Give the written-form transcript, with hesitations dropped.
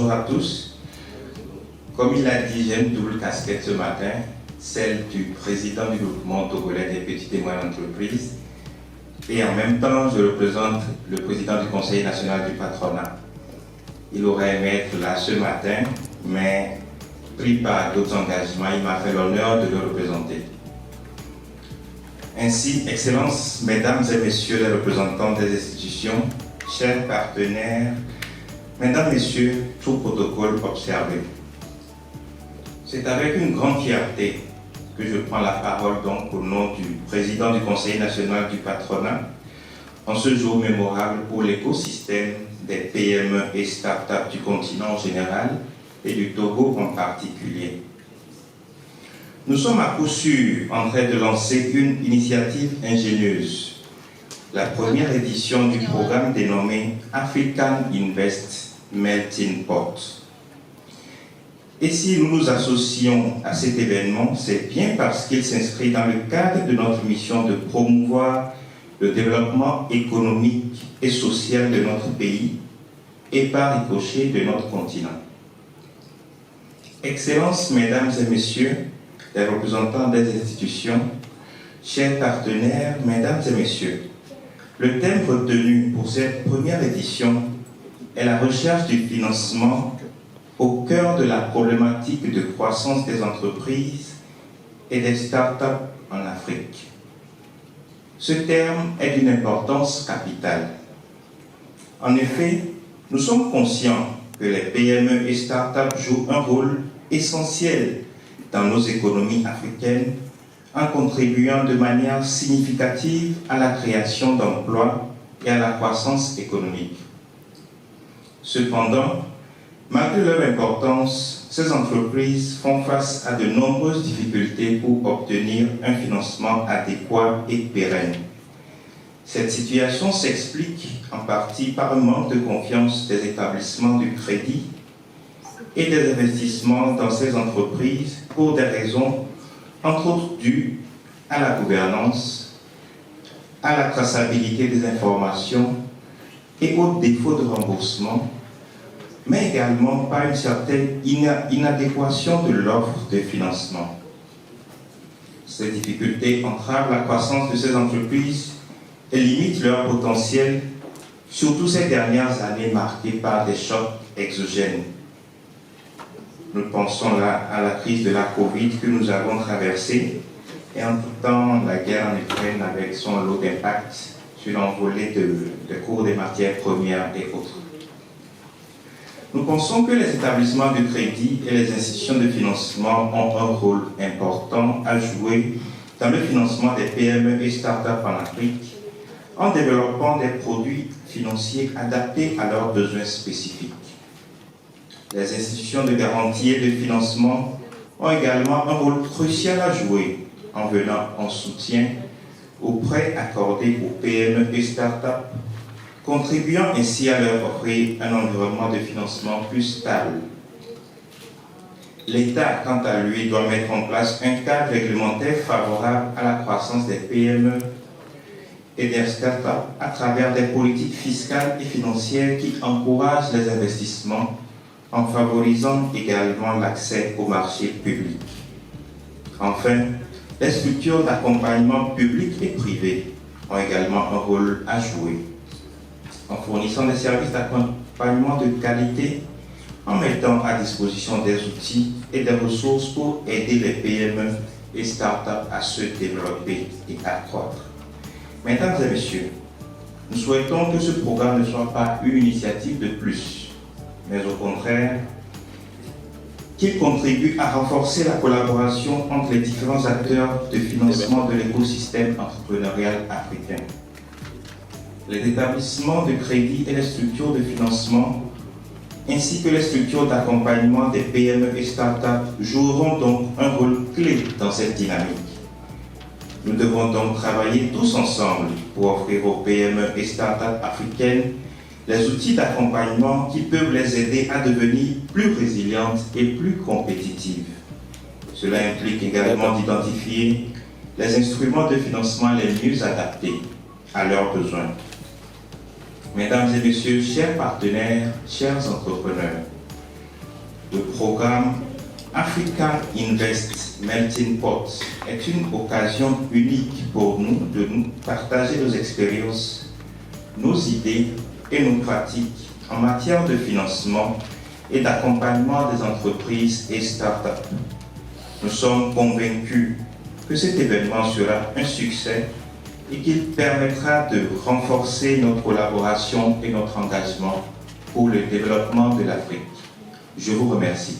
Bonjour à tous. Comme il l'a dit, j'ai une double casquette ce matin, celle du président du groupement togolais des petites et moyennes entreprises, et en même temps, je représente le président du Conseil national du patronat. Il aurait aimé être là ce matin, mais pris par d'autres engagements, il m'a fait l'honneur de le représenter. Ainsi, Excellences, Mesdames et Messieurs les représentants des institutions, chers partenaires, Mesdames, Messieurs, tout protocole observé. C'est avec une grande fierté que je prends la parole donc au nom du président du Conseil national du patronat en ce jour mémorable pour l'écosystème des PME et start-up du continent en général et du Togo en particulier. Nous sommes à coup sûr en train de lancer une initiative ingénieuse, la première édition du programme dénommé African Invest Melting Pot. Et si nous nous associons à cet événement, c'est bien parce qu'il s'inscrit dans le cadre de notre mission de promouvoir le développement économique et social de notre pays et par ricochet de notre continent. Excellences, Mesdames et Messieurs, les représentants des institutions, chers partenaires, Mesdames et Messieurs, le thème retenu pour cette première édition est la recherche du financement au cœur de la problématique de croissance des entreprises et des start-up en Afrique. Ce terme est d'une importance capitale. En effet, nous sommes conscients que les PME et start-up jouent un rôle essentiel dans nos économies africaines en contribuant de manière significative à la création d'emplois et à la croissance économique. Cependant, malgré leur importance, ces entreprises font face à de nombreuses difficultés pour obtenir un financement adéquat et pérenne. Cette situation s'explique en partie par un manque de confiance des établissements du crédit et des investissements dans ces entreprises pour des raisons, entre autres, dues à la gouvernance, à la traçabilité des informations et au défaut de remboursement, mais également par une certaine inadéquation de l'offre de financement. Ces difficultés entravent la croissance de ces entreprises et limitent leur potentiel, surtout ces dernières années marquées par des chocs exogènes. Nous pensons là à la crise de la Covid que nous avons traversée et entre-temps la guerre en Ukraine avec son lot d'impact sur l'envolée des cours des matières premières et autres. Nous pensons que les établissements de crédit et les institutions de financement ont un rôle important à jouer dans le financement des PME et start-up en Afrique en développant des produits financiers adaptés à leurs besoins spécifiques. Les institutions de garantie et de financement ont également un rôle crucial à jouer en venant en soutien aux prêts accordés aux PME et start-up, contribuant ainsi à leur offrir un environnement de financement plus stable. L'État, quant à lui, doit mettre en place un cadre réglementaire favorable à la croissance des PME et des start-up à travers des politiques fiscales et financières qui encouragent les investissements en favorisant également l'accès au marché public. Enfin, les structures d'accompagnement public et privé ont également un rôle à jouer en fournissant des services d'accompagnement de qualité, en mettant à disposition des outils et des ressources pour aider les PME et start-up à se développer et à croître. Mesdames et messieurs, nous souhaitons que ce programme ne soit pas une initiative de plus, mais au contraire, qu'il contribue à renforcer la collaboration entre les différents acteurs de financement de l'écosystème entrepreneurial africain. Les établissements de crédit et les structures de financement, ainsi que les structures d'accompagnement des PME et start-up, joueront donc un rôle clé dans cette dynamique. Nous devons donc travailler tous ensemble pour offrir aux PME et start-up africaines les outils d'accompagnement qui peuvent les aider à devenir plus résilientes et plus compétitives. Cela implique également d'identifier les instruments de financement les mieux adaptés à leurs besoins. Mesdames et messieurs, chers partenaires, chers entrepreneurs, Le programme Africa Invest Melting Pot est une occasion unique pour nous de nous partager nos expériences, nos idées et nos pratiques en matière de financement et d'accompagnement des entreprises et start-up. Nous sommes convaincus que cet événement sera un succès et qu'il permettra de renforcer notre collaboration et notre engagement pour le développement de l'Afrique. Je vous remercie.